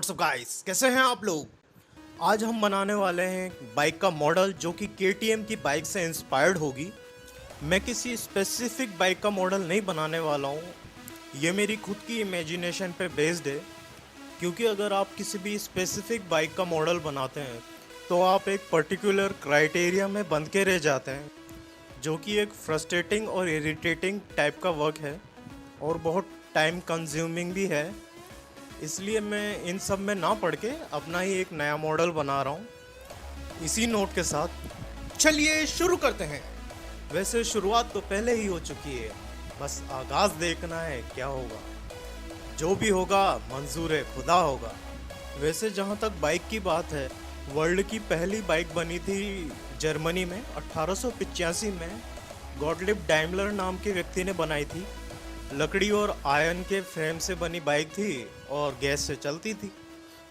WhatsApp guys, कैसे हैं आप लोग। आज हम बनाने वाले हैं बाइक का मॉडल जो कि केटीएम की बाइक से इंस्पायर्ड होगी। मैं किसी स्पेसिफिक बाइक का मॉडल नहीं बनाने वाला हूँ, ये मेरी खुद की इमेजिनेशन पे बेस्ड है। क्योंकि अगर आप किसी भी स्पेसिफिक बाइक का मॉडल बनाते हैं तो आप एक पर्टिकुलर क्राइटेरिया में बंध के रह जाते हैं, जो कि एक फ्रस्ट्रेटिंग और इरिटेटिंग टाइप का वर्क है और बहुत टाइम कंज्यूमिंग भी है। इसलिए मैं इन सब में ना पढ़ के अपना ही एक नया मॉडल बना रहा हूँ। इसी नोट के साथ चलिए शुरू करते हैं। वैसे शुरुआत तो पहले ही हो चुकी है, बस आगाज़ देखना है क्या होगा। जो भी होगा मंजूर खुदा होगा। वैसे जहाँ तक बाइक की बात है, वर्ल्ड की पहली बाइक बनी थी जर्मनी में 1885 में। गॉटलिब डाइमलर नाम के व्यक्ति ने बनाई थी। लकड़ी और आयरन के फ्रेम से बनी बाइक थी और गैस से चलती थी।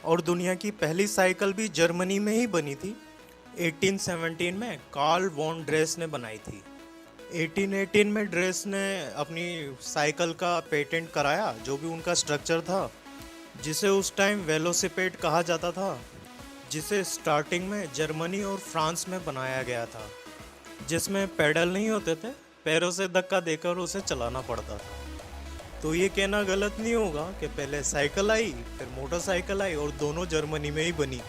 और दुनिया की पहली साइकिल भी जर्मनी में ही बनी थी। 1817 में कार्ल वॉन ड्रेस ने बनाई थी। 1818 में ड्रेस ने अपनी साइकिल का पेटेंट कराया, जो भी उनका स्ट्रक्चर था, जिसे उस टाइम वेलोसिपेड कहा जाता था, जिसे स्टार्टिंग में जर्मनी और फ्रांस में बनाया गया था, जिसमें पेडल नहीं होते थे, पैरों से धक्का देकर उसे चलाना पड़ता था। तो ये कहना गलत नहीं होगा कि पहले साइकिल आई, फिर मोटरसाइकिल आई और दोनों जर्मनी में ही बनी।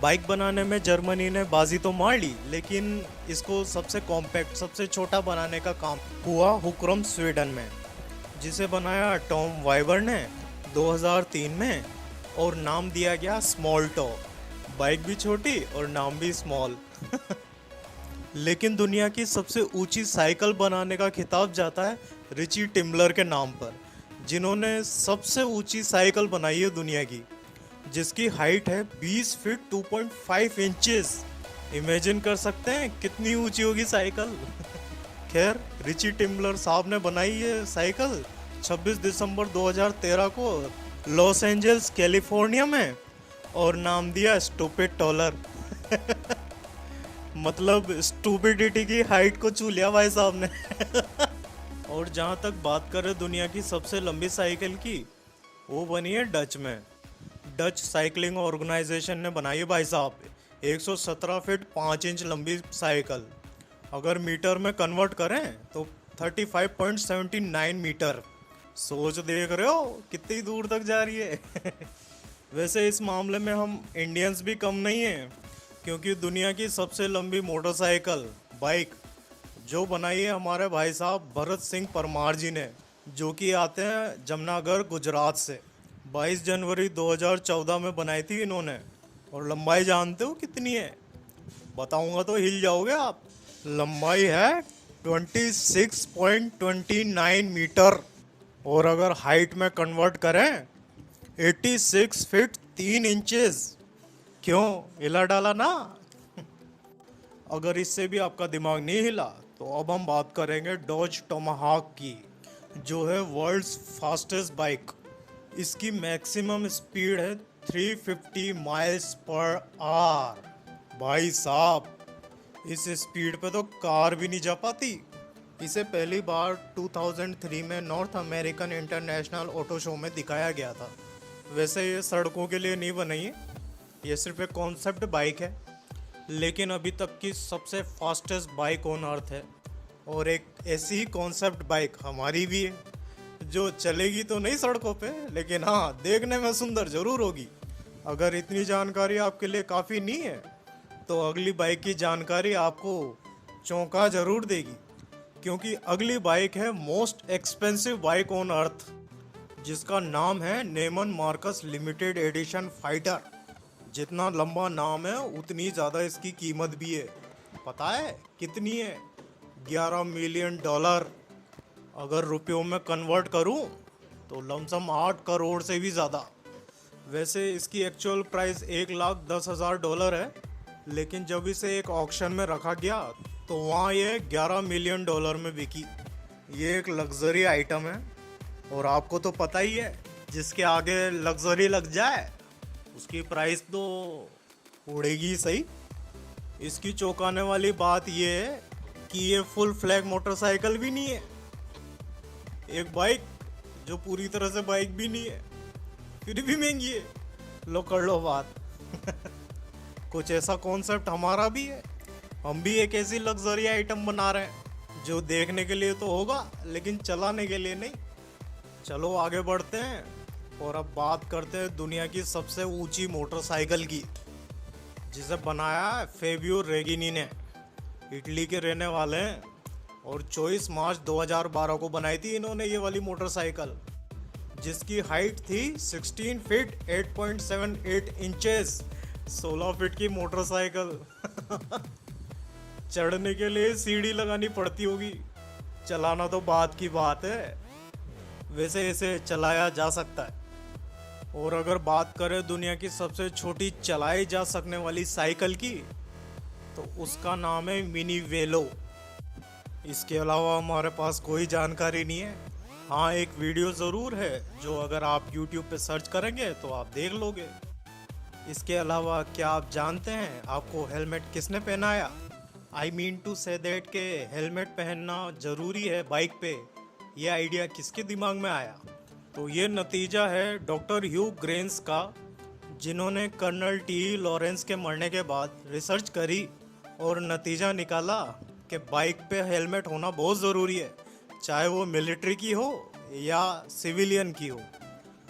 बाइक बनाने में जर्मनी ने बाजी तो मार ली, लेकिन इसको सबसे कॉम्पैक्ट, सबसे छोटा बनाने का काम हुआ हुक्रम स्वीडन में, जिसे बनाया टॉम वाइबर ने 2003 में और नाम दिया गया स्मॉल टॉ। बाइक भी छोटी और नाम भी स्मॉल। लेकिन दुनिया की सबसे ऊंची साइकिल बनाने का खिताब जाता है रिची टिम्बलर के नाम पर, जिन्होंने सबसे ऊंची साइकिल बनाई है दुनिया की, जिसकी हाइट है 20 फीट 2.5 इंचेस। इमेजिन कर सकते हैं कितनी ऊंची होगी साइकिल। खैर, रिची टिम्बलर साहब ने बनाई ये साइकिल 26 दिसंबर 2013 को लॉस एंजल्स कैलिफोर्निया में और नाम दिया स्टूपिड टॉलर। मतलब स्टूपिडिटी की हाइट को छू लिया भाई साहब ने। और जहाँ तक बात करें दुनिया की सबसे लंबी साइकिल की, वो बनी है डच में। डच साइकिलिंग ऑर्गेनाइजेशन ने बनाई है भाई साहब 117 फीट 5 इंच लंबी साइकिल। अगर मीटर में कन्वर्ट करें तो 35.79 मीटर। सोच देख रहे हो कितनी दूर तक जा रही है। वैसे इस मामले में हम इंडियंस भी कम नहीं हैं, क्योंकि दुनिया की सबसे लंबी मोटरसाइकिल बाइक जो बनाई है हमारे भाई साहब भरत सिंह परमार जी ने, जो कि आते हैं जमनागढ़ गुजरात से। 22 जनवरी 2014 में बनाई थी इन्होंने। और लंबाई जानते हो कितनी है? बताऊंगा तो हिल जाओगे आप। लंबाई है 26.29 मीटर और अगर हाइट में कन्वर्ट करें 86 फीट 3 इंचेस। क्यों हिला डाला ना? अगर इससे भी आपका दिमाग नहीं हिला तो अब हम बात करेंगे डॉज टोमाहाक की, जो है वर्ल्ड्स फास्टेस्ट बाइक। इसकी मैक्सिमम स्पीड है 350 माइल्स पर आवर। भाई साहब, इस स्पीड पे तो कार भी नहीं जा पाती। इसे पहली बार 2003 में north American international auto show में दिखाया गया था। वैसे ये सड़कों के लिए नहीं बनाई है, ये सिर्फ एक कॉन्सेप्ट बाइक है, लेकिन अभी तक की सबसे फास्टेस्ट बाइक ऑन अर्थ है। और एक ऐसी ही कॉन्सेप्ट बाइक हमारी भी है, जो चलेगी तो नहीं सड़कों पे, लेकिन हाँ देखने में सुंदर जरूर होगी। अगर इतनी जानकारी आपके लिए काफ़ी नहीं है तो अगली बाइक की जानकारी आपको चौंका जरूर देगी, क्योंकि अगली बाइक है most expensive bike on earth, जिसका नाम है Neyman Marcus limited edition fighter. जितना लंबा नाम है उतनी ज़्यादा इसकी कीमत भी है। पता है कितनी है? 11 मिलियन डॉलर। अगर रुपयों में कन्वर्ट करूं तो लमसम 8 करोड़ से भी ज़्यादा। वैसे इसकी एक्चुअल प्राइस $1,10,000 है, लेकिन जब इसे एक ऑक्शन में रखा गया तो वहाँ ये $11 मिलियन में बिकी। ये एक लग्जरी आइटम है और आपको तो पता ही है, जिसके आगे लग्जरी लग जाए उसकी प्राइस तो उड़ेगी ही सही। इसकी चौंकाने वाली बात यह है कि ये फुल फ्लैग मोटरसाइकिल भी नहीं है, एक बाइक जो पूरी तरह से बाइक भी नहीं है, फिर भी महंगी है। लो कर लो बात। कुछ ऐसा कॉन्सेप्ट हमारा भी है, हम भी एक ऐसी लग्जरी आइटम बना रहे हैं जो देखने के लिए तो होगा लेकिन चलाने के लिए नहीं। चलो आगे बढ़ते हैं और अब बात करते हैं दुनिया की सबसे ऊंची मोटरसाइकिल की, जिसे बनाया है फेबियो रेगिनी ने। इटली के रहने वाले हैं और 24 मार्च 2012 को बनाई थी इन्होंने ये वाली मोटरसाइकिल, जिसकी हाइट थी 16 फीट 8.78 इंचेस। 16 फीट की मोटरसाइकिल। चढ़ने के लिए सीढ़ी लगानी पड़ती होगी, चलाना तो बात की बात है। वैसे इसे चलाया जा सकता है। और अगर बात करें दुनिया की सबसे छोटी चलाई जा सकने वाली साइकिल की, तो उसका नाम है मिनी वेलो। इसके अलावा हमारे पास कोई जानकारी नहीं है। हाँ, एक वीडियो ज़रूर है जो अगर आप YouTube पे सर्च करेंगे तो आप देख लोगे। इसके अलावा क्या आप जानते हैं आपको हेलमेट किसने पहनाया? I mean to say that के हेलमेट पहनना ज़रूरी है बाइक पे, ये आइडिया किसके दिमाग में आया? तो ये नतीजा है डॉक्टर ह्यू ग्रेन्स का, जिन्होंने कर्नल टी लॉरेंस के मरने के बाद रिसर्च करी और नतीजा निकाला कि बाइक पे हेलमेट होना बहुत ज़रूरी है, चाहे वो मिलिट्री की हो या सिविलियन की हो।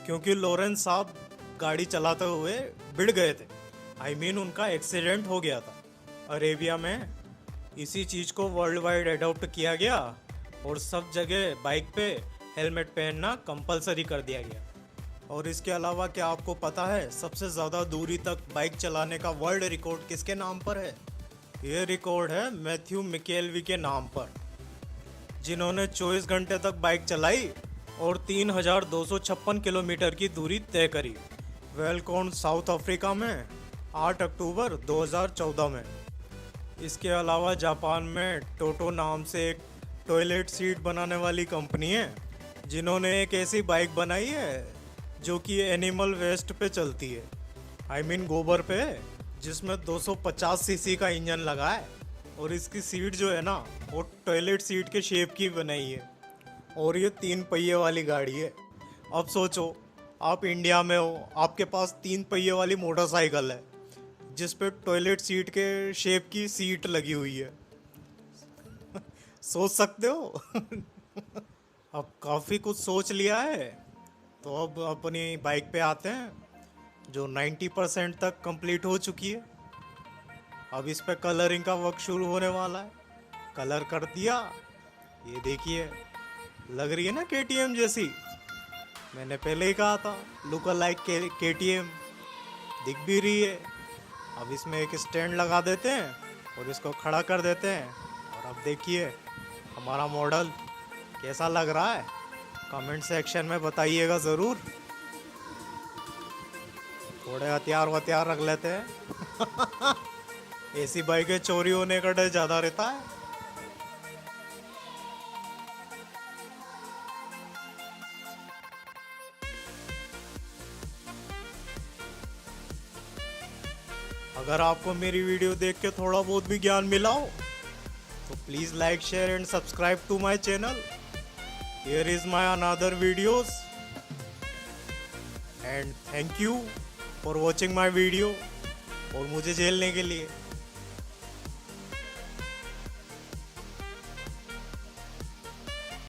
क्योंकि लॉरेंस साहब गाड़ी चलाते हुए भिड़ गए थे, आई मीन उनका एक्सीडेंट हो गया था अरेबिया में। इसी चीज़ को वर्ल्ड वाइड अडॉप्ट किया गया और सब जगह बाइक पे हेलमेट पहनना कंपलसरी कर दिया गया। और इसके अलावा क्या आपको पता है सबसे ज़्यादा दूरी तक बाइक चलाने का वर्ल्ड रिकॉर्ड किसके नाम पर है? ये रिकॉर्ड है मैथ्यू मिकेलवी के नाम पर, जिन्होंने 24 घंटे तक बाइक चलाई और 3256 किलोमीटर की दूरी तय करी। वेलकॉन साउथ अफ्रीका में 8 अक्टूबर 2014 में। इसके अलावा जापान में टोटो नाम से एक टॉयलेट सीट बनाने वाली कंपनी है, जिन्होंने एक ऐसी बाइक बनाई है जो कि एनिमल वेस्ट पे चलती है, आई मीन गोबर पे, जिसमें 250 सीसी का इंजन लगा है। और इसकी सीट जो है ना वो टॉयलेट सीट के शेप की बनाई है और ये 3 पहिए वाली गाड़ी है। अब सोचो आप इंडिया में हो, आपके पास 3 पहिए वाली मोटरसाइकिल है जिस पे टॉयलेट सीट के शेप की सीट लगी हुई है। सोच सकते हो? अब काफ़ी कुछ सोच लिया है, तो अब अपनी बाइक पे आते हैं जो 90% तक कंप्लीट हो चुकी है। अब इस पे कलरिंग का वर्क शुरू होने वाला है। कलर कर दिया, ये देखिए लग रही है ना KTM जैसी। मैंने पहले ही कहा था लुक लाइक KTM, दिख भी रही है। अब इसमें एक स्टैंड लगा देते हैं और इसको खड़ा कर देते हैं और अब देखिए हमारा मॉडल कैसा लग रहा है, कमेंट सेक्शन में बताइएगा ज़रूर। थोड़े हथियार वथियार रख लेते हैं। ऐसी बाइकें चोरी होने का डर ज़्यादा रहता है। अगर आपको मेरी वीडियो देख के थोड़ा बहुत भी ज्ञान मिला हो तो please like share and subscribe to my channel. Here is my another videos and thank you for watching my video और मुझे झेलने के लिए।